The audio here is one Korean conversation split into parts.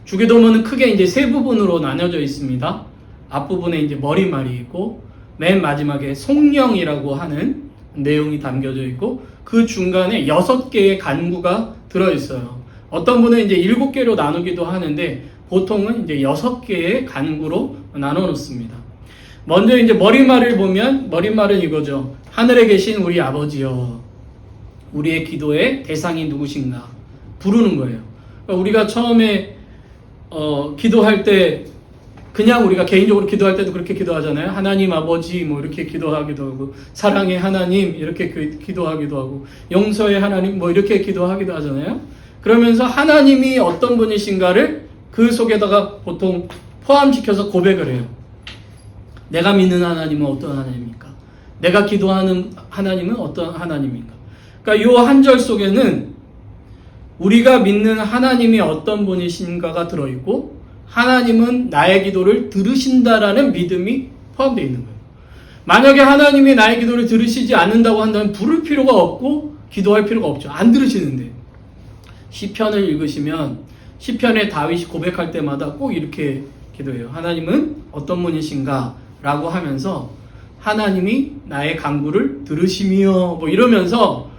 주기도문은 크게 이제 세 부분으로 나눠져 있습니다. 앞부분에 이제 머리말이 있고, 맨 마지막에 송령이라고 하는 내용이 담겨져 있고, 그 중간에 6개의 간구가 들어있어요. 어떤 분은 이제 7개로 나누기도 하는데, 보통은 이제 6개의 간구로 나눠 놓습니다. 먼저 이제 머리말을 보면, 머리말은 이거죠. 하늘에 계신 우리 아버지여, 우리의 기도의 대상이 누구신가? 부르는 거예요. 그러니까 우리가 처음에 기도할 때 그냥 우리가 개인적으로 기도할 때도 그렇게 기도하잖아요. 하나님 아버지 뭐 이렇게 기도하기도 하고, 사랑의 하나님 이렇게 기도하기도 하고, 용서의 하나님 뭐 이렇게 기도하기도 하잖아요. 그러면서 하나님이 어떤 분이신가를 그 속에다가 보통 포함시켜서 고백을 해요. 내가 믿는 하나님은 어떤 하나님입니까? 내가 기도하는 하나님은 어떤 하나님입니까? 그러니까 이 한 절 속에는 우리가 믿는 하나님이 어떤 분이신가가 들어있고, 하나님은 나의 기도를 들으신다라는 믿음이 포함되어 있는 거예요. 만약에 하나님이 나의 기도를 들으시지 않는다고 한다면 부를 필요가 없고 기도할 필요가 없죠. 안 들으시는데. 시편을 읽으시면 시편에 다윗이 고백할 때마다 꼭 이렇게 기도해요. 하나님은 어떤 분이신가? 라고 하면서 하나님이 나의 간구를 들으시며 뭐 이러면서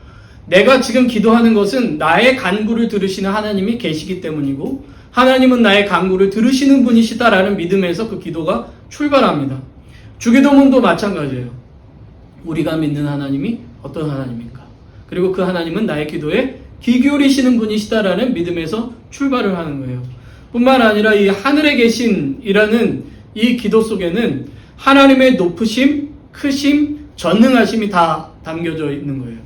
내가 지금 기도하는 것은 나의 간구를 들으시는 하나님이 계시기 때문이고, 하나님은 나의 간구를 들으시는 분이시다라는 믿음에서 그 기도가 출발합니다. 주기도문도 마찬가지예요. 우리가 믿는 하나님이 어떤 하나님입니까? 그리고 그 하나님은 나의 기도에 귀 기울이시는 분이시다라는 믿음에서 출발을 하는 거예요. 뿐만 아니라 이 하늘에 계신이라는 이 기도 속에는 하나님의 높으심, 크심, 전능하심이 다 담겨져 있는 거예요.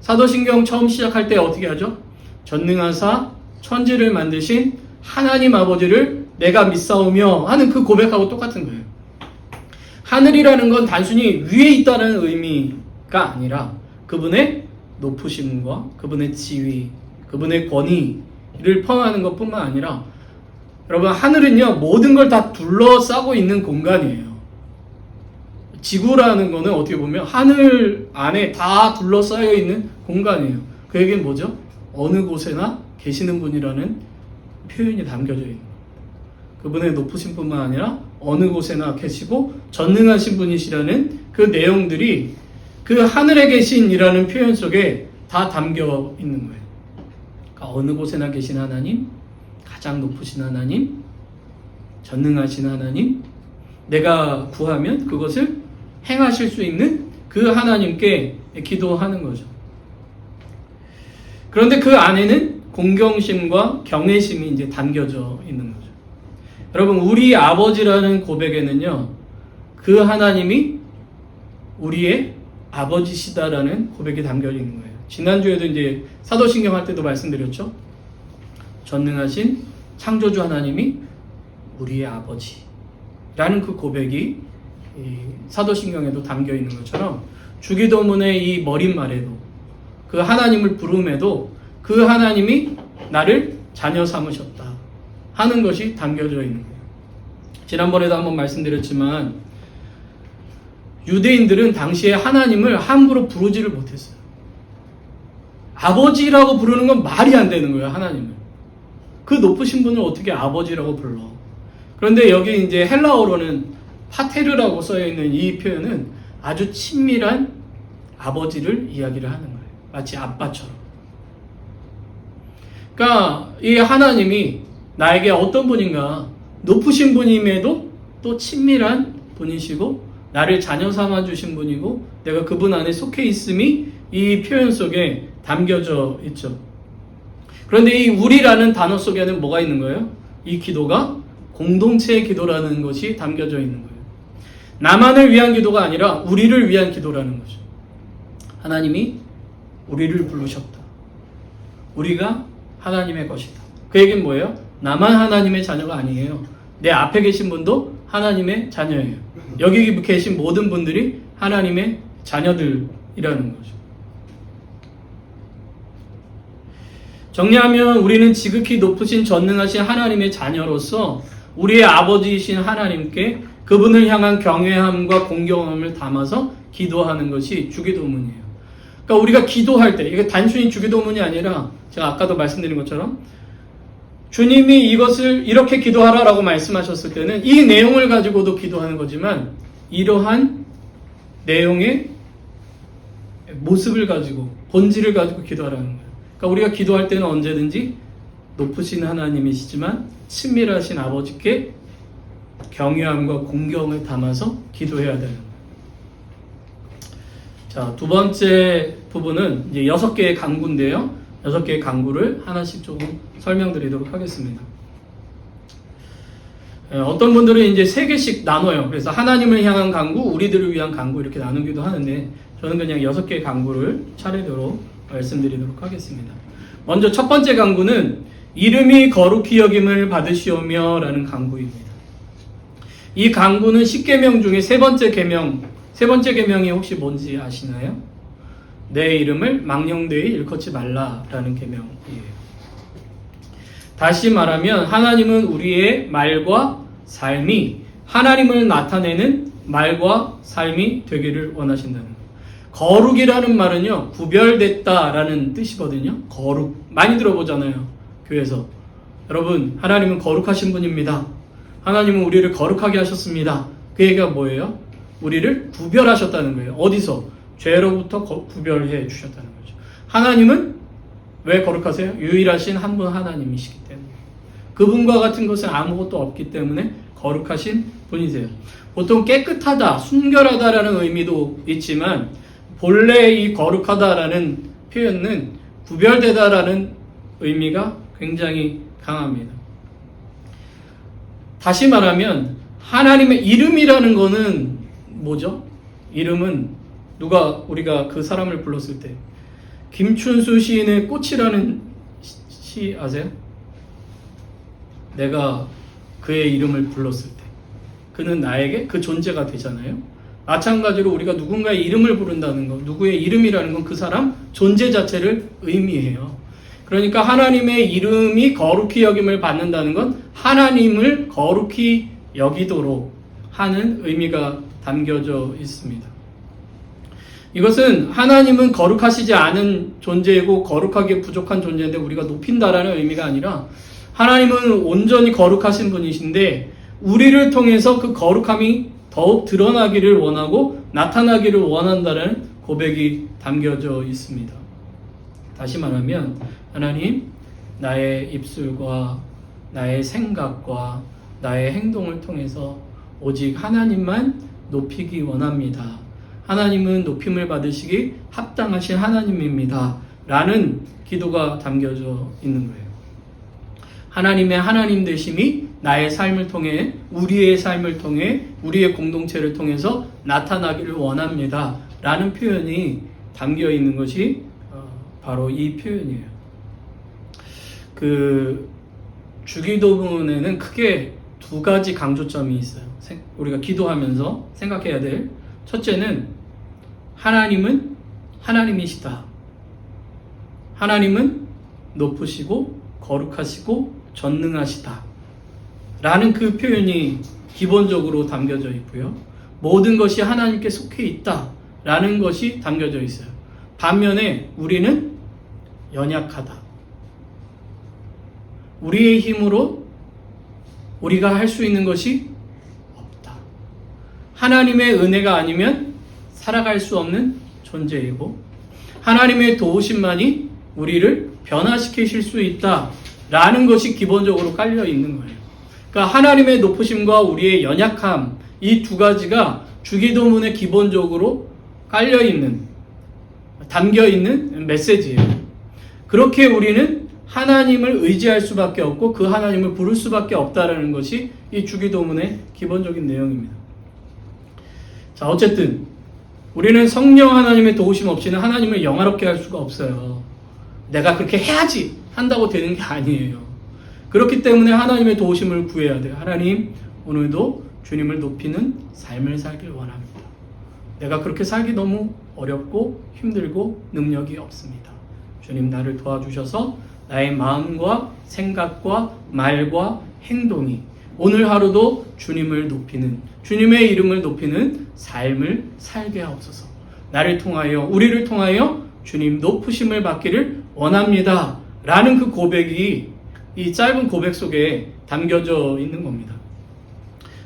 사도신경 처음 시작할 때 어떻게 하죠? 전능하사 천지를 만드신 하나님 아버지를 내가 믿사오며 하는 그 고백하고 똑같은 거예요. 하늘이라는 건 단순히 위에 있다는 의미가 아니라 그분의 높으심과 그분의 지위, 그분의 권위를 포함하는 것뿐만 아니라, 여러분, 하늘은요 모든 걸 다 둘러싸고 있는 공간이에요. 지구라는 거는 어떻게 보면 하늘 안에 다 둘러싸여 있는 공간이에요. 그 얘기는 뭐죠? 어느 곳에나 계시는 분이라는 표현이 담겨져 있는 거예요. 그분의 높으신 뿐만 아니라 어느 곳에나 계시고 전능하신 분이시라는 그 내용들이 그 하늘에 계신이라는 표현 속에 다 담겨 있는 거예요. 그러니까 어느 곳에나 계신 하나님, 가장 높으신 하나님, 전능하신 하나님, 내가 구하면 그것을 행하실 수 있는 그 하나님께 기도하는 거죠. 그런데 그 안에는 공경심과 경외심이 이제 담겨져 있는 거죠. 여러분, 우리 아버지라는 고백에는요, 그 하나님이 우리의 아버지시다라는 고백이 담겨 있는 거예요. 지난주에도 이제 사도신경 할 때도 말씀드렸죠. 전능하신 창조주 하나님이 우리의 아버지라는 그 고백이 사도신경에도 담겨 있는 것처럼, 주기도문의 이 머릿말에도, 그 하나님을 부름에도 그 하나님이 나를 자녀 삼으셨다 하는 것이 담겨져 있는 거예요. 지난번에도 한번 말씀드렸지만 유대인들은 당시에 하나님을 함부로 부르지를 못했어요. 아버지라고 부르는 건 말이 안 되는 거예요. 하나님을. 그 높으신 분을 어떻게 아버지라고 불러? 그런데 여기 이제 헬라어로는 파테르라고 써여 있는 이 표현은 아주 친밀한 아버지를 이야기를 하는 거예요. 마치 아빠처럼. 그러니까 이 하나님이 나에게 어떤 분인가, 높으신 분임에도 또 친밀한 분이시고 나를 자녀 삼아 주신 분이고 내가 그분 안에 속해 있음이 이 표현 속에 담겨져 있죠. 그런데 이 우리라는 단어 속에는 뭐가 있는 거예요? 이 기도가 공동체의 기도라는 것이 담겨져 있는 거예요. 나만을 위한 기도가 아니라 우리를 위한 기도라는 거죠. 하나님이 우리를 부르셨다. 우리가 하나님의 것이다. 그 얘기는 뭐예요? 나만 하나님의 자녀가 아니에요. 내 앞에 계신 분도 하나님의 자녀예요. 여기 계신 모든 분들이 하나님의 자녀들이라는 거죠. 정리하면 우리는 지극히 높으신 전능하신 하나님의 자녀로서 우리의 아버지이신 하나님께 그분을 향한 경외함과 공경함을 담아서 기도하는 것이 주기도문이에요. 그러니까 우리가 기도할 때, 이게 단순히 주기도문이 아니라 제가 아까도 말씀드린 것처럼 주님이 이것을 이렇게 기도하라라고 말씀하셨을 때는 이 내용을 가지고도 기도하는 거지만 이러한 내용의 모습을 가지고 본질을 가지고 기도하라는 거예요. 그러니까 우리가 기도할 때는 언제든지 높으신 하나님이시지만 친밀하신 아버지께 경외함과 공경을 담아서 기도해야 되는 거예요. 자, 두 번째 부분은 이제 6개의 간구인데요. 6개의 간구를 하나씩 조금 설명드리도록 하겠습니다. 어떤 분들은 이제 3개씩 나눠요. 그래서 하나님을 향한 간구, 우리들을 위한 간구 이렇게 나누기도 하는데 저는 그냥 6개의 간구를 차례대로 말씀드리도록 하겠습니다. 먼저 첫 번째 간구는 이름이 거룩히 여김을 받으시오며 라는 간구입니다. 이 간구는 10계명 중에 세 번째 계명이 혹시 뭔지 아시나요? 내 이름을 망령되이 일컫지 말라라는 계명이에요. 다시 말하면 하나님은 우리의 말과 삶이 하나님을 나타내는 말과 삶이 되기를 원하신다는 거예요. 거룩이라는 말은요, 구별됐다라는 뜻이거든요. 거룩. 많이 들어보잖아요. 교회에서. 여러분, 하나님은 거룩하신 분입니다. 하나님은 우리를 거룩하게 하셨습니다. 그 얘기가 뭐예요? 우리를 구별하셨다는 거예요. 어디서? 죄로부터 구별해 주셨다는 거죠. 하나님은 왜 거룩하세요? 유일하신 한 분 하나님이시기 때문에. 그분과 같은 것은 아무것도 없기 때문에 거룩하신 분이세요. 보통 깨끗하다, 순결하다라는 의미도 있지만 본래 이 거룩하다라는 표현은 구별되다라는 의미가 굉장히 강합니다. 다시 말하면 하나님의 이름이라는 거는 뭐죠? 이름은 우리가 그 사람을 불렀을 때 김춘수 시인의 꽃이라는 시 아세요? 내가 그의 이름을 불렀을 때 그는 나에게 그 존재가 되잖아요. 마찬가지로 우리가 누군가의 이름을 부른다는 것, 누구의 이름이라는 건 그 사람 존재 자체를 의미해요. 그러니까 하나님의 이름이 거룩히 여김을 받는다는 건 하나님을 거룩히 여기도록 하는 의미가 담겨져 있습니다. 이것은 하나님은 거룩하시지 않은 존재이고 거룩하게 부족한 존재인데 우리가 높인다라는 의미가 아니라 하나님은 온전히 거룩하신 분이신데 우리를 통해서 그 거룩함이 더욱 드러나기를 원하고 나타나기를 원한다는 고백이 담겨져 있습니다. 다시 말하면 하나님, 나의 입술과 나의 생각과 나의 행동을 통해서 오직 하나님만 높이기 원합니다. 하나님은 높임을 받으시기 합당하신 하나님입니다. 라는 기도가 담겨져 있는 거예요. 하나님의 하나님 되심이 나의 삶을 통해, 우리의 삶을 통해, 우리의 공동체를 통해서 나타나기를 원합니다. 라는 표현이 담겨 있는 것이 바로 이 표현이에요. 그 주기도문에는 크게 두 가지 강조점이 있어요. 우리가 기도하면서 생각해야 될 첫째는 하나님은 하나님이시다. 하나님은 높으시고 거룩하시고 전능하시다. 라는 그 표현이 기본적으로 담겨져 있고요. 모든 것이 하나님께 속해 있다. 라는 것이 담겨져 있어요. 반면에 우리는 연약하다. 우리의 힘으로 우리가 할 수 있는 것이 없다. 하나님의 은혜가 아니면 살아갈 수 없는 존재이고 하나님의 도우심만이 우리를 변화시키실 수 있다라는 것이 기본적으로 깔려 있는 거예요. 그러니까 하나님의 높으심과 우리의 연약함 이 두 가지가 주기도문에 기본적으로 깔려 있는 담겨 있는 메시지예요. 그렇게 우리는 하나님을 의지할 수밖에 없고 그 하나님을 부를 수밖에 없다라는 것이 이 주기도문의 기본적인 내용입니다. 자, 어쨌든 우리는 성령 하나님의 도우심 없이는 하나님을 영화롭게 할 수가 없어요. 내가 그렇게 해야지 한다고 되는 게 아니에요. 그렇기 때문에 하나님의 도우심을 구해야 돼요. 하나님, 오늘도 주님을 높이는 삶을 살길 원합니다. 내가 그렇게 살기 너무 어렵고 힘들고 능력이 없습니다. 주님 나를 도와주셔서 나의 마음과 생각과 말과 행동이 오늘 하루도 주님을 높이는, 주님의 이름을 높이는 삶을 살게 하옵소서. 나를 통하여, 우리를 통하여 주님 높으심을 받기를 원합니다. 라는 그 고백이 이 짧은 고백 속에 담겨져 있는 겁니다.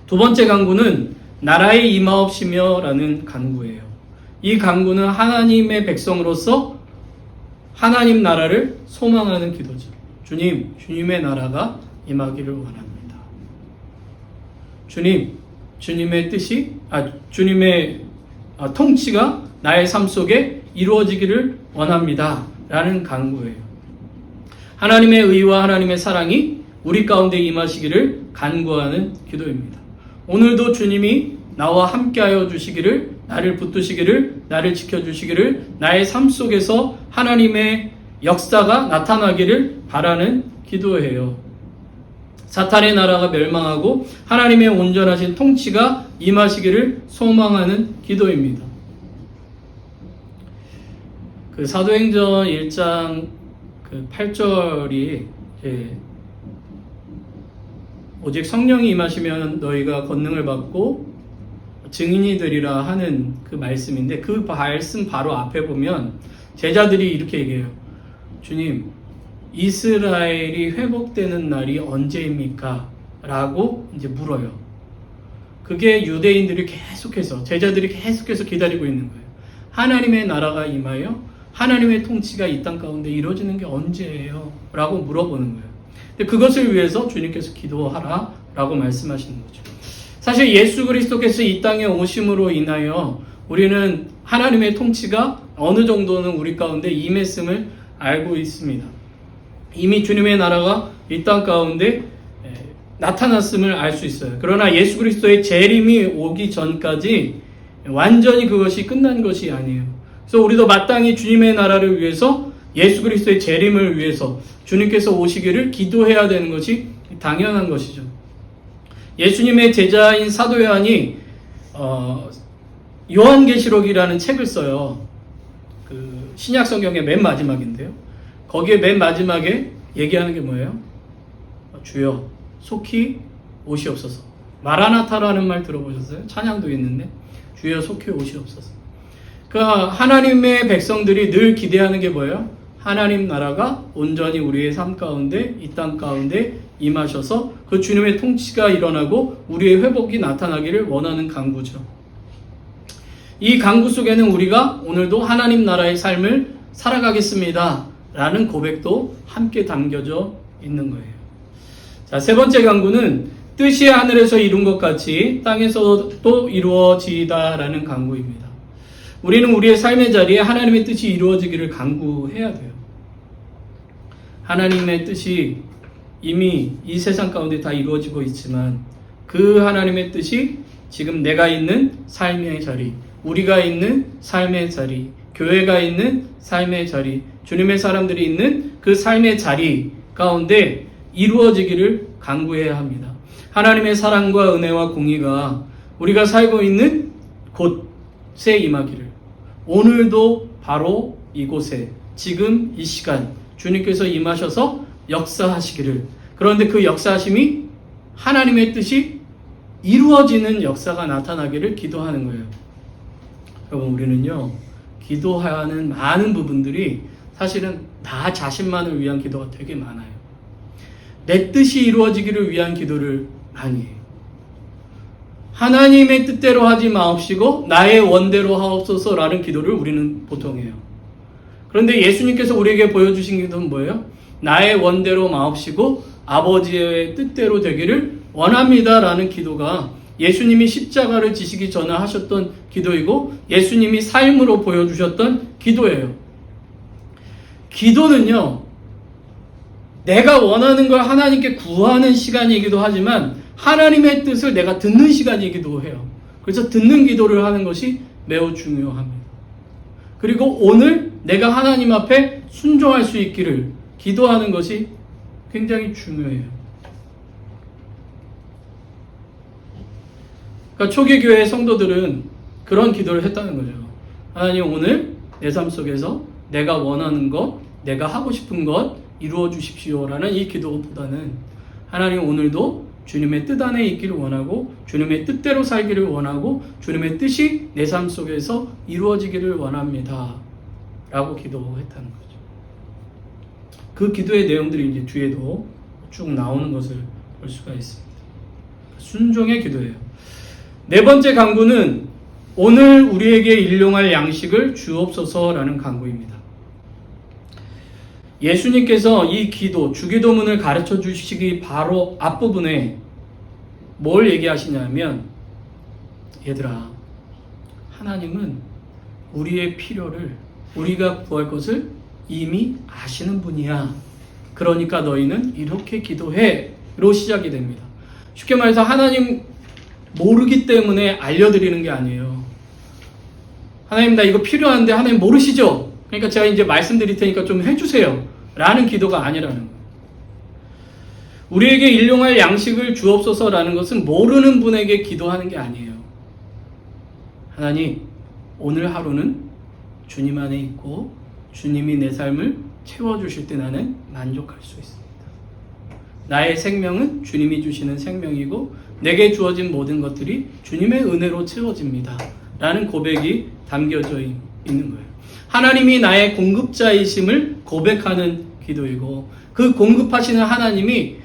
두 번째 간구는 나라의 임하옵시며 라는 간구예요. 이 간구는 하나님의 백성으로서 하나님 나라를 소망하는 기도죠. 주님, 주님의 나라가 임하기를 원합니다. 주님, 주님의 뜻이, 주님의 통치가 나의 삶 속에 이루어지기를 원합니다. 라는 간구예요. 하나님의 의와 하나님의 사랑이 우리 가운데 임하시기를 간구하는 기도입니다. 오늘도 주님이 나와 함께하여 주시기를, 나를 붙드시기를, 나를 지켜주시기를, 나의 삶 속에서 하나님의 역사가 나타나기를 바라는 기도예요. 사탄의 나라가 멸망하고 하나님의 온전하신 통치가 임하시기를 소망하는 기도입니다. 그 사도행전 1장 8절이 오직 성령이 임하시면 너희가 권능을 받고 증인이 되리라 하는 그 말씀인데, 그 말씀 바로 앞에 보면 제자들이 이렇게 얘기해요. 주님, 이스라엘이 회복되는 날이 언제입니까? 라고 이제 물어요. 그게 유대인들이 계속해서, 제자들이 계속해서 기다리고 있는 거예요. 하나님의 나라가 임하여 하나님의 통치가 이 땅 가운데 이루어지는 게 언제예요? 라고 물어보는 거예요. 근데 그것을 위해서 주님께서 기도하라 라고 말씀하시는 거죠. 사실 예수 그리스도께서 이 땅에 오심으로 인하여 우리는 하나님의 통치가 어느 정도는 우리 가운데 임했음을 알고 있습니다. 이미 주님의 나라가 이 땅 가운데 나타났음을 알 수 있어요. 그러나 예수 그리스도의 재림이 오기 전까지 완전히 그것이 끝난 것이 아니에요. 그래서 우리도 마땅히 주님의 나라를 위해서, 예수 그리스도의 재림을 위해서 주님께서 오시기를 기도해야 되는 것이 당연한 것이죠. 예수님의 제자인 사도 요한이 요한계시록이라는 책을 써요. 그 신약 성경의 맨 마지막인데요. 거기에 맨 마지막에 얘기하는 게 뭐예요? 주여 속히 오시옵소서. 마라나타라는 말 들어보셨어요? 찬양도 있는데 주여 속히 오시옵소서. 그러니까 하나님의 백성들이 늘 기대하는 게 뭐예요? 하나님 나라가 온전히 우리의 삶 가운데, 이 땅 가운데 임하셔서 그 주님의 통치가 일어나고 우리의 회복이 나타나기를 원하는 간구죠. 이 간구 속에는 우리가 오늘도 하나님 나라의 삶을 살아가겠습니다 라는 고백도 함께 담겨져 있는 거예요. 자, 세 번째 간구는 뜻이 하늘에서 이룬 것 같이 땅에서도 이루어지이다 라는 간구입니다. 우리는 우리의 삶의 자리에 하나님의 뜻이 이루어지기를 간구해야 돼요. 하나님의 뜻이 이미 이 세상 가운데 다 이루어지고 있지만 그 하나님의 뜻이 지금 내가 있는 삶의 자리, 우리가 있는 삶의 자리, 교회가 있는 삶의 자리, 주님의 사람들이 있는 그 삶의 자리 가운데 이루어지기를 간구해야 합니다. 하나님의 사랑과 은혜와 공의가 우리가 살고 있는 곳에 임하기를, 오늘도 바로 이곳에 지금 이 시간 주님께서 임하셔서 역사하시기를, 그런데 그 역사하심이 하나님의 뜻이 이루어지는 역사가 나타나기를 기도하는 거예요. 여러분, 우리는요 기도하는 많은 부분들이 사실은 나 자신만을 위한 기도가 되게 많아요. 내 뜻이 이루어지기를 위한 기도를 많이 해요. 하나님의 뜻대로 하지 마옵시고 나의 원대로 하옵소서라는 기도를 우리는 보통 해요. 그런데 예수님께서 우리에게 보여주신 기도는 뭐예요? 나의 원대로 마옵시고 아버지의 뜻대로 되기를 원합니다라는 기도가 예수님이 십자가를 지시기 전에 하셨던 기도이고 예수님이 삶으로 보여주셨던 기도예요. 기도는요, 내가 원하는 걸 하나님께 구하는 시간이기도 하지만 하나님의 뜻을 내가 듣는 시간이기도 해요. 그래서 듣는 기도를 하는 것이 매우 중요합니다. 그리고 오늘 내가 하나님 앞에 순종할 수 있기를 기도하는 것이 굉장히 중요해요. 그러니까 초기 교회의 성도들은 그런 기도를 했다는 거죠. 하나님, 오늘 내 삶 속에서 내가 원하는 것, 내가 하고 싶은 것 이루어 주십시오라는 이 기도보다는 하나님, 오늘도 주님의 뜻 안에 있기를 원하고 주님의 뜻대로 살기를 원하고 주님의 뜻이 내 삶 속에서 이루어지기를 원합니다 라고 기도했다는 거죠. 그 기도의 내용들이 이제 뒤에도 쭉 나오는 것을 볼 수가 있습니다. 순종의 기도예요. 네 번째 간구는 오늘 우리에게 일용할 양식을 주옵소서라는 간구입니다. 예수님께서 이 기도, 주기도문을 가르쳐 주시기 바로 앞부분에 뭘 얘기하시냐면, 얘들아, 하나님은 우리의 필요를, 우리가 구할 것을 이미 아시는 분이야. 그러니까 너희는 이렇게 기도해. 로 시작이 됩니다. 쉽게 말해서 하나님 모르기 때문에 알려드리는 게 아니에요. 하나님 나 이거 필요한데 하나님 모르시죠? 그러니까 제가 이제 말씀드릴 테니까 좀 해주세요. 라는 기도가 아니라는 거예요. 우리에게 일용할 양식을 주옵소서라는 것은 모르는 분에게 기도하는 게 아니에요. 하나님, 오늘 하루는 주님 안에 있고 주님이 내 삶을 채워주실 때 나는 만족할 수 있습니다. 나의 생명은 주님이 주시는 생명이고 내게 주어진 모든 것들이 주님의 은혜로 채워집니다. 라는 고백이 담겨져 있는 거예요. 하나님이 나의 공급자이심을 고백하는 기도이고 그 공급하시는 하나님이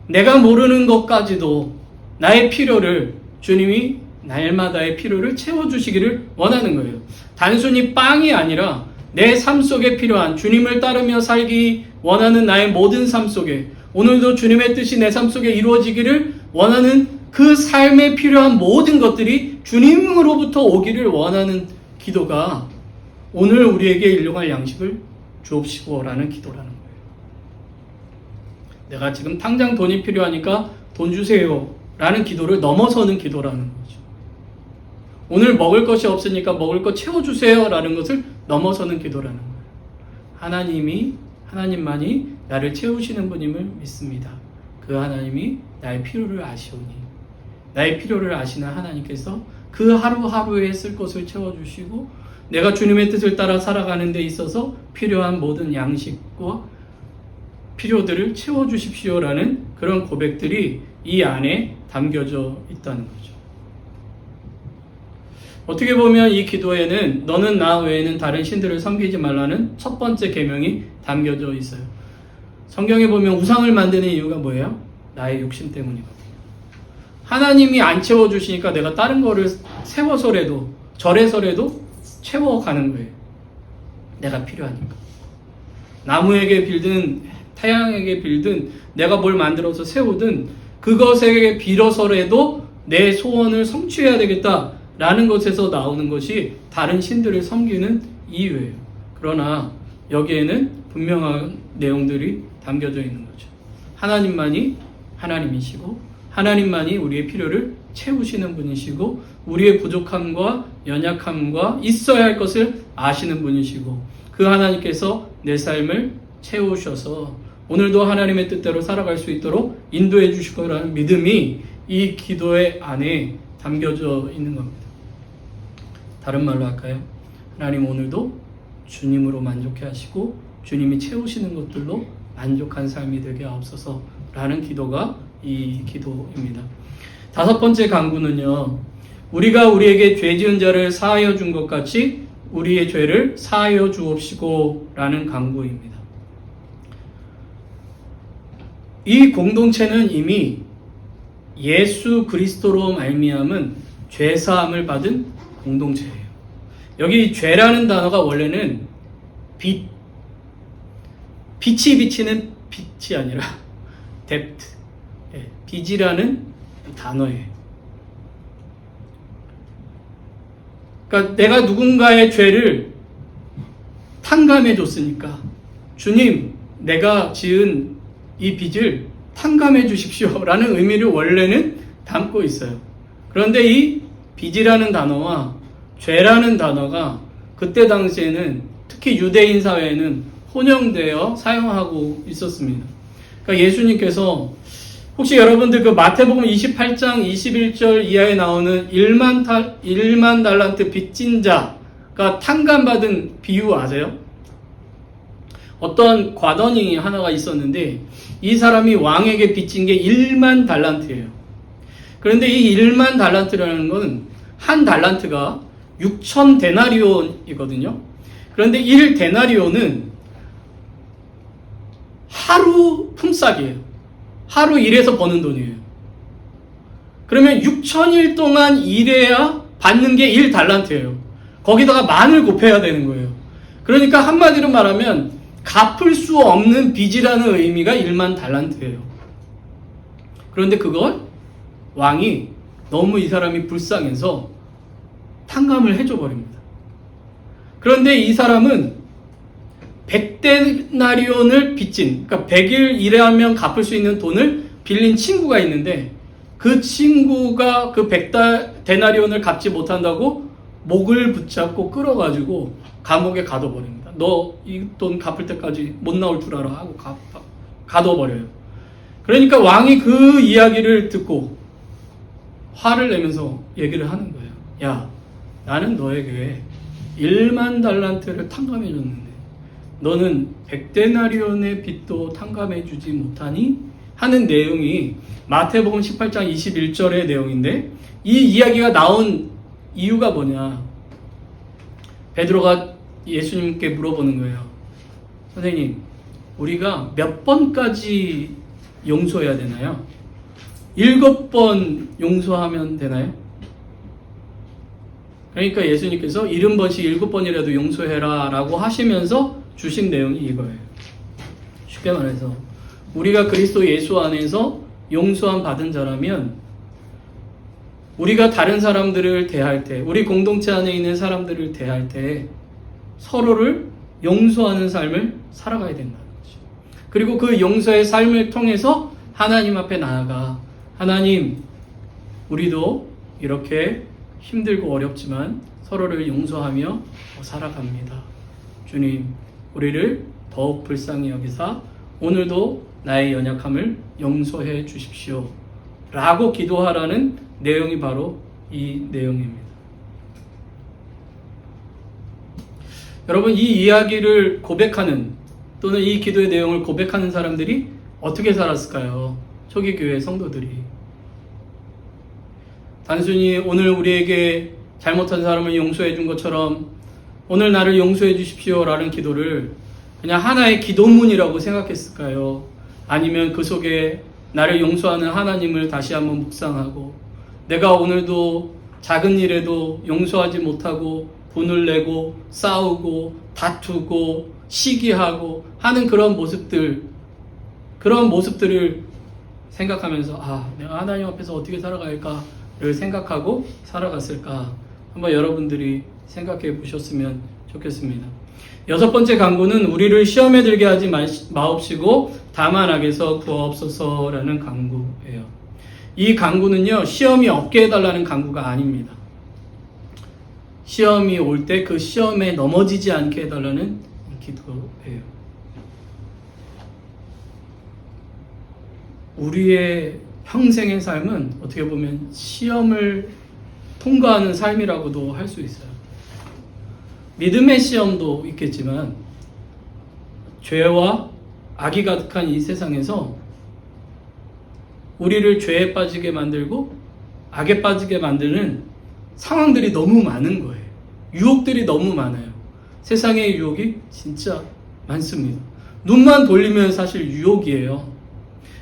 내가 모르는 것까지도 나의 필요를 주님이 날마다의 필요를 채워주시기를 원하는 거예요. 단순히 빵이 아니라 내 삶 속에 필요한 주님을 따르며 살기 원하는 나의 모든 삶 속에 오늘도 주님의 뜻이 내 삶 속에 이루어지기를 원하는 그 삶에 필요한 모든 것들이 주님으로부터 오기를 원하는 기도가 오늘 우리에게 일용할 양식을 주옵시고라는 기도라는 거예요. 내가 지금 당장 돈이 필요하니까 돈 주세요 라는 기도를 넘어서는 기도라는 거죠. 오늘 먹을 것이 없으니까 먹을 것 채워주세요 라는 것을 넘어서는 기도라는 거예요. 하나님만이 나를 채우시는 분임을 믿습니다. 그 하나님이 나의 필요를 아시오니 나의 필요를 아시는 하나님께서 그 하루하루에 쓸 것을 채워주시고 내가 주님의 뜻을 따라 살아가는 데 있어서 필요한 모든 양식과 필요들을 채워주십시오라는 그런 고백들이 이 안에 담겨져 있다는 거죠. 어떻게 보면 이 기도에는 너는 나 외에는 다른 신들을 섬기지 말라는 첫 번째 계명이 담겨져 있어요. 성경에 보면 우상을 만드는 이유가 뭐예요? 나의 욕심 때문이거든요. 하나님이 안 채워주시니까 내가 다른 거를 세워서라도 절해서라도 채워가는 거예요. 내가 필요하니까. 나무에게 빌든 태양에게 빌든 내가 뭘 만들어서 세우든 그것에게 빌어서라도 내 소원을 성취해야 되겠다라는 것에서 나오는 것이 다른 신들을 섬기는 이유예요. 그러나 여기에는 분명한 내용들이 담겨져 있는 거죠. 하나님만이 하나님이시고 하나님만이 우리의 필요를 채우시는 분이시고 우리의 부족함과 연약함과 있어야 할 것을 아시는 분이시고 그 하나님께서 내 삶을 채우셔서 오늘도 하나님의 뜻대로 살아갈 수 있도록 인도해 주실 거라는 믿음이 이 기도의 안에 담겨져 있는 겁니다. 다른 말로 할까요? 하나님 오늘도 주님으로 만족해 하시고 주님이 채우시는 것들로 만족한 삶이 되게 하옵소서 라는 기도가 이 기도입니다. 다섯 번째 간구는요, 우리가 우리에게 죄 지은 자를 사하여 준 것 같이 우리의 죄를 사하여 주옵시고 라는 간구입니다. 이 공동체는 이미 예수 그리스도로 말미암은 죄 사함을 받은 공동체예요. 여기 죄라는 단어가 원래는 빛이 비치는 빛이 아니라 depth, 빛이라는 단어예요. 그러니까 내가 누군가의 죄를 탕감해 줬으니까 주님, 내가 지은 이 빚을 탕감해 주십시오 라는 의미를 원래는 담고 있어요. 그런데 이 빚이라는 단어와 죄라는 단어가 그때 당시에는 특히 유대인 사회에는 혼용되어 사용하고 있었습니다. 그러니까 예수님께서 혹시 여러분들 그 마태복음 28장 21절 이하에 나오는 1만 달란트 빚진 자가 탕감받은 비유 아세요? 어떤 과던이 하나가 있었는데 이 사람이 왕에게 빚진 게 1만 달란트예요. 그런데 이 1만 달란트라는 건 한 달란트가 6천 데나리온이거든요. 그런데 1 데나리온은 하루 품삯이에요. 하루 일해서 버는 돈이에요. 그러면 6,000일 동안 일해야 받는 게 1달란트예요. 거기다가 만을 곱해야 되는 거예요. 그러니까 한마디로 말하면 갚을 수 없는 빚이라는 의미가 1만 달란트예요. 그런데 그걸 왕이 너무 이 사람이 불쌍해서 탕감을 해줘 버립니다. 그런데 이 사람은 100데나리온을 빚진, 그러니까 100일 일하면 갚을 수 있는 돈을 빌린 친구가 있는데 그 친구가 그 100데나리온을 갚지 못한다고 목을 붙잡고 끌어가지고 감옥에 가둬버립니다. 너 이 돈 갚을 때까지 못 나올 줄 알아 하고 가둬버려요. 그러니까 왕이 그 이야기를 듣고 화를 내면서 얘기를 하는 거예요. 야, 나는 너에게 1만 달란트를 탕감해 줬는데 너는 100데나리온의 빚도 탕감해 주지 못하니? 하는 내용이 마태복음 18장 21절의 내용인데, 이 이야기가 나온 이유가 뭐냐? 베드로가 예수님께 물어보는 거예요. 선생님, 우리가 몇 번까지 용서해야 되나요? 7번 용서하면 되나요? 그러니까 예수님께서 70번씩 7번이라도 용서해라 라고 하시면서 주신 내용이 이거예요. 쉽게 말해서 우리가 그리스도 예수 안에서 용서함 받은 자라면 우리가 다른 사람들을 대할 때, 우리 공동체 안에 있는 사람들을 대할 때 서로를 용서하는 삶을 살아가야 된다는 거죠. 그리고 그 용서의 삶을 통해서 하나님 앞에 나아가, 하나님, 우리도 이렇게 힘들고 어렵지만 서로를 용서하며 살아갑니다. 주님, 우리를 더욱 불쌍히 여기사 오늘도 나의 연약함을 용서해 주십시오 라고 기도하라는 내용이 바로 이 내용입니다. 여러분, 이 이야기를 고백하는, 또는 이 기도의 내용을 고백하는 사람들이 어떻게 살았을까요? 초기 교회 성도들이 단순히 오늘 우리에게 잘못한 사람을 용서해 준 것처럼 오늘 나를 용서해 주십시오 라는 기도를 그냥 하나의 기도문이라고 생각했을까요? 아니면 그 속에 나를 용서하는 하나님을 다시 한번 묵상하고 내가 오늘도 작은 일에도 용서하지 못하고 분을 내고 싸우고 다투고 시기하고 하는 그런 모습들을 생각하면서 내가 하나님 앞에서 어떻게 살아갈까를 생각하고 살아갔을까? 한번 여러분들이 생각해 보셨으면 좋겠습니다. 6번째 간구는 우리를 시험에 들게 하지 마옵시고 다만 악에서 구하옵소서라는 간구예요. 이 간구는요, 시험이 없게 해달라는 간구가 아닙니다. 시험이 올 때 그 시험에 넘어지지 않게 해달라는 기도예요. 우리의 평생의 삶은 어떻게 보면 시험을 통과하는 삶이라고도 할 수 있어요. 믿음의 시험도 있겠지만 죄와 악이 가득한 이 세상에서 우리를 죄에 빠지게 만들고 악에 빠지게 만드는 상황들이 너무 많은 거예요. 유혹들이 너무 많아요. 세상의 유혹이 진짜 많습니다. 눈만 돌리면 사실 유혹이에요.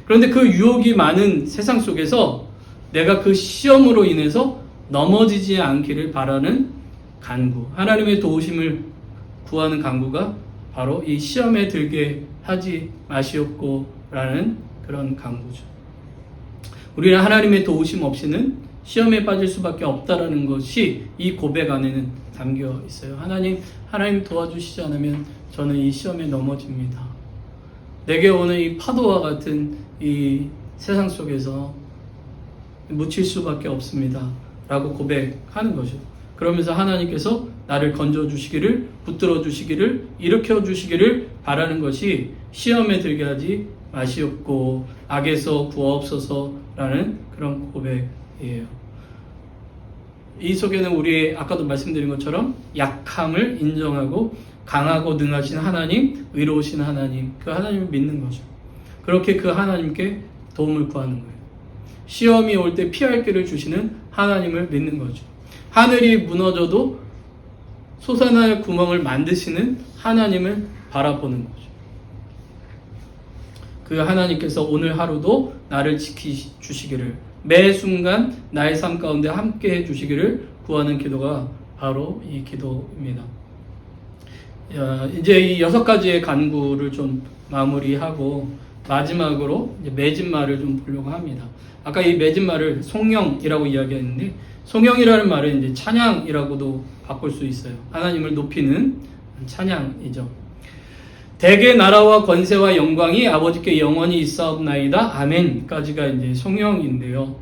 그런데 그 유혹이 많은 세상 속에서 내가 그 시험으로 인해서 넘어지지 않기를 바라는 간구, 하나님의 도우심을 구하는 간구가 바로 이 시험에 들게 하지 마시옵고 라는 그런 간구죠. 우리는 하나님의 도우심 없이는 시험에 빠질 수밖에 없다라는 것이 이 고백 안에는 담겨 있어요. 하나님 도와주시지 않으면 저는 이 시험에 넘어집니다. 내게 오는 이 파도와 같은 이 세상 속에서 묻힐 수밖에 없습니다 라고 고백하는 거죠. 그러면서 하나님께서 나를 건져주시기를, 붙들어 주시기를, 일으켜 주시기를 바라는 것이 시험에 들게 하지 마시옵고 악에서 구하옵소서라는 그런 고백이에요. 이 속에는 우리 아까도 말씀드린 것처럼 약함을 인정하고 강하고 능하신 하나님, 의로우신 하나님, 그 하나님을 믿는 거죠. 그렇게 그 하나님께 도움을 구하는 거예요. 시험이 올 때 피할 길을 주시는 하나님을 믿는 거죠. 하늘이 무너져도 솟아날 구멍을 만드시는 하나님을 바라보는 거죠. 그 하나님께서 오늘 하루도 나를 지키주시기를, 매 순간 나의 삶 가운데 함께 해주시기를 구하는 기도가 바로 이 기도입니다. 이제 이 6가지의 간구를 좀 마무리하고 마지막으로 이제 맺은 말을 좀 보려고 합니다. 아까 이 맺은 말을 송영이라고 이야기했는데, 송영이라는 말은 이제 찬양이라고도 바꿀 수 있어요. 하나님을 높이는 찬양이죠. 대개 나라와 권세와 영광이 아버지께 영원히 있사옵나이다. 아멘까지가 이제 송영인데요.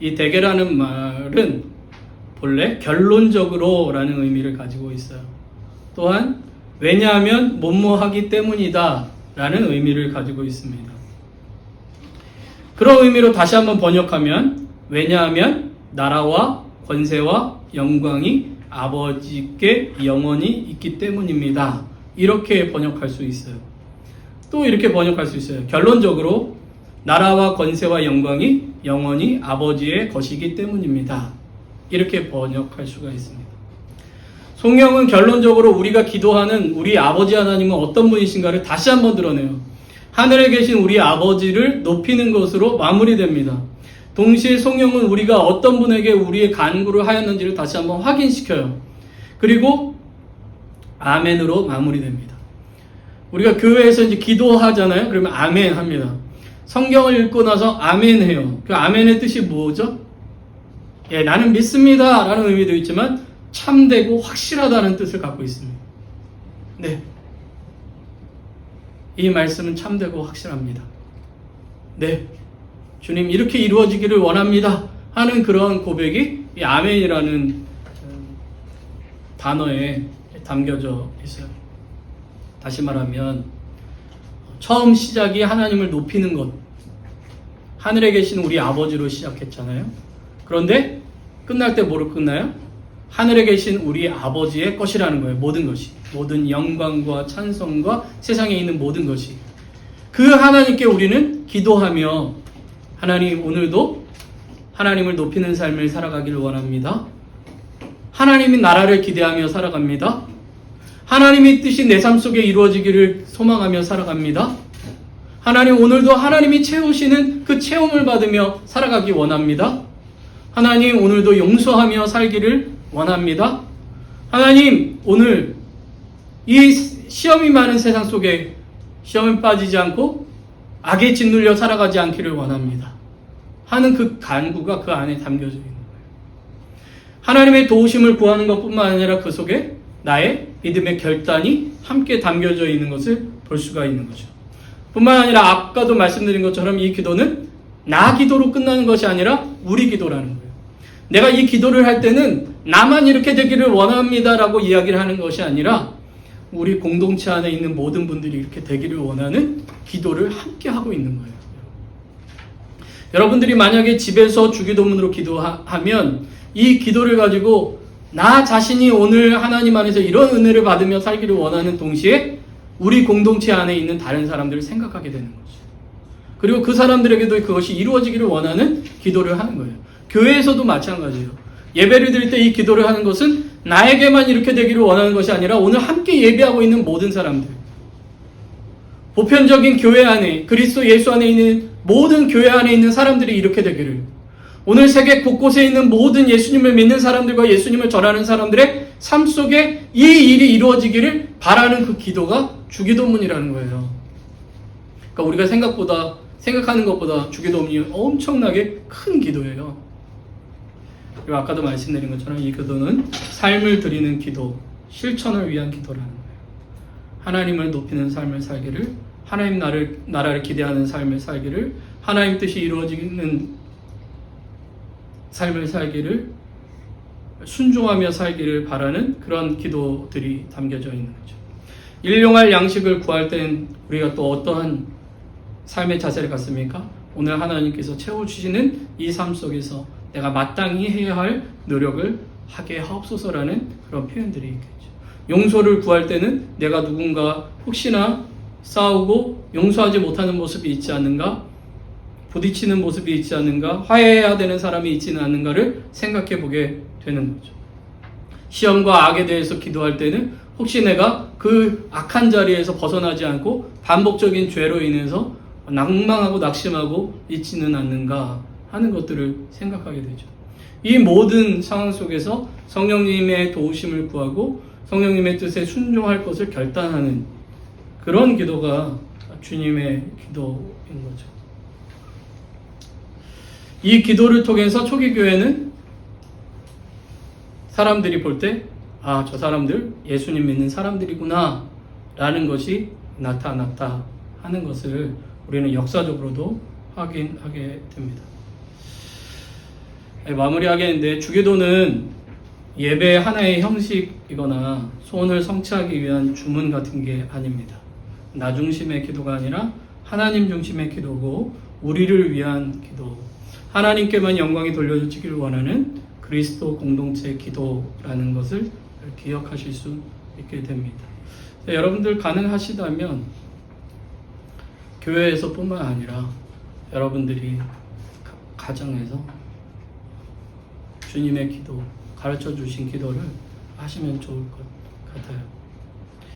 이 대개라는 말은 본래 결론적으로라는 의미를 가지고 있어요. 또한 왜냐하면 뭐뭐하기 때문이다 라는 의미를 가지고 있습니다. 그런 의미로 다시 한번 번역하면, 왜냐하면 나라와 권세와 영광이 아버지께 영원히 있기 때문입니다. 이렇게 번역할 수 있어요. 또 이렇게 번역할 수 있어요. 결론적으로 나라와 권세와 영광이 영원히 아버지의 것이기 때문입니다. 이렇게 번역할 수가 있습니다. 송영은 결론적으로 우리가 기도하는 우리 아버지 하나님은 어떤 분이신가를 다시 한번 드러내요. 하늘에 계신 우리 아버지를 높이는 것으로 마무리됩니다. 동시에 송영은 우리가 어떤 분에게 우리의 간구를 하였는지를 다시 한번 확인시켜요. 그리고 아멘으로 마무리됩니다. 우리가 교회에서 이제 기도하잖아요. 그러면 아멘 합니다. 성경을 읽고 나서 아멘 해요. 그 아멘의 뜻이 뭐죠? 예, 나는 믿습니다 라는 의미도 있지만 참되고 확실하다는 뜻을 갖고 있습니다. 네, 이 말씀은 참되고 확실합니다. 네, 주님 이렇게 이루어지기를 원합니다 하는 그런 고백이 이 아멘이라는 단어에 담겨져 있어요. 다시 말하면 처음 시작이 하나님을 높이는 것, 하늘에 계신 우리 아버지로 시작했잖아요. 그런데 끝날 때 뭐로 끝나요? 하늘에 계신 우리 아버지의 것이라는 거예요. 모든 것이, 모든 영광과 찬송과 세상에 있는 모든 것이. 그 하나님께 우리는 기도하며, 하나님 오늘도 하나님을 높이는 삶을 살아가기를 원합니다. 하나님의 나라를 기대하며 살아갑니다. 하나님의 뜻이 내 삶 속에 이루어지기를 소망하며 살아갑니다. 하나님 오늘도 하나님이 채우시는 그 체험을 받으며 살아가기 원합니다. 하나님 오늘도 용서하며 살기를 원합니다. 하나님 오늘 이 시험이 많은 세상 속에 시험에 빠지지 않고 악에 짓눌려 살아가지 않기를 원합니다 하는 그 간구가 그 안에 담겨져 있는 거예요. 하나님의 도우심을 구하는 것뿐만 아니라 그 속에 나의 믿음의 결단이 함께 담겨져 있는 것을 볼 수가 있는 거죠. 뿐만 아니라 아까도 말씀드린 것처럼 이 기도는 나 기도로 끝나는 것이 아니라 우리 기도라는 거예요. 내가 이 기도를 할 때는 나만 이렇게 되기를 원합니다라고 이야기를 하는 것이 아니라 우리 공동체 안에 있는 모든 분들이 이렇게 되기를 원하는 기도를 함께 하고 있는 거예요. 여러분들이 만약에 집에서 주기도문으로 기도하면 이 기도를 가지고 나 자신이 오늘 하나님 안에서 이런 은혜를 받으며 살기를 원하는 동시에 우리 공동체 안에 있는 다른 사람들을 생각하게 되는 거죠. 그리고 그 사람들에게도 그것이 이루어지기를 원하는 기도를 하는 거예요. 교회에서도 마찬가지예요. 예배를 드릴 때 이 기도를 하는 것은 나에게만 이렇게 되기를 원하는 것이 아니라 오늘 함께 예배하고 있는 모든 사람들, 보편적인 교회 안에, 그리스도 예수 안에 있는 모든 교회 안에 있는 사람들이 이렇게 되기를, 오늘 세계 곳곳에 있는 모든 예수님을 믿는 사람들과 예수님을 전하는 사람들의 삶 속에 이 일이 이루어지기를 바라는 그 기도가 주기도문이라는 거예요. 그러니까 우리가 생각하는 것보다 주기도문이 엄청나게 큰 기도예요. 그리고 아까도 말씀드린 것처럼 이 기도는 삶을 드리는 기도, 실천을 위한 기도라는 거예요. 하나님을 높이는 삶을 살기를, 하나님 나라를 기대하는 삶을 살기를, 하나님 뜻이 이루어지는 삶을 살기를, 순종하며 살기를 바라는 그런 기도들이 담겨져 있는 거죠. 일용할 양식을 구할 때는 우리가 또 어떠한 삶의 자세를 갖습니까? 오늘 하나님께서 채워주시는 이 삶 속에서 내가 마땅히 해야 할 노력을 하게 하옵소서라는 그런 표현들이 있겠죠. 용서를 구할 때는 내가 누군가 혹시나 싸우고 용서하지 못하는 모습이 있지 않는가, 부딪히는 모습이 있지 않는가, 화해해야 되는 사람이 있지는 않는가를 생각해 보게 되는 거죠. 시험과 악에 대해서 기도할 때는 혹시 내가 그 악한 자리에서 벗어나지 않고 반복적인 죄로 인해서 낭망하고 낙심하고 있지는 않는가 하는 것들을 생각하게 되죠. 이 모든 상황 속에서 성령님의 도우심을 구하고 성령님의 뜻에 순종할 것을 결단하는 그런 기도가 주님의 기도인 거죠. 이 기도를 통해서 초기 교회는 사람들이 볼 때 저 사람들 예수님 믿는 사람들이구나 라는 것이 나타났다 하는 것을 우리는 역사적으로도 확인하게 됩니다. 마무리하겠는데, 주기도는 예배의 하나의 형식이거나 소원을 성취하기 위한 주문 같은 게 아닙니다. 나 중심의 기도가 아니라 하나님 중심의 기도고, 우리를 위한 기도, 하나님께만 영광이 돌려지기를 원하는 그리스도 공동체 기도라는 것을 기억하실 수 있게 됩니다. 여러분들 가능하시다면 교회에서 뿐만 아니라 여러분들이 가정에서 주님의 기도, 가르쳐 주신 기도를 하시면 좋을 것 같아요.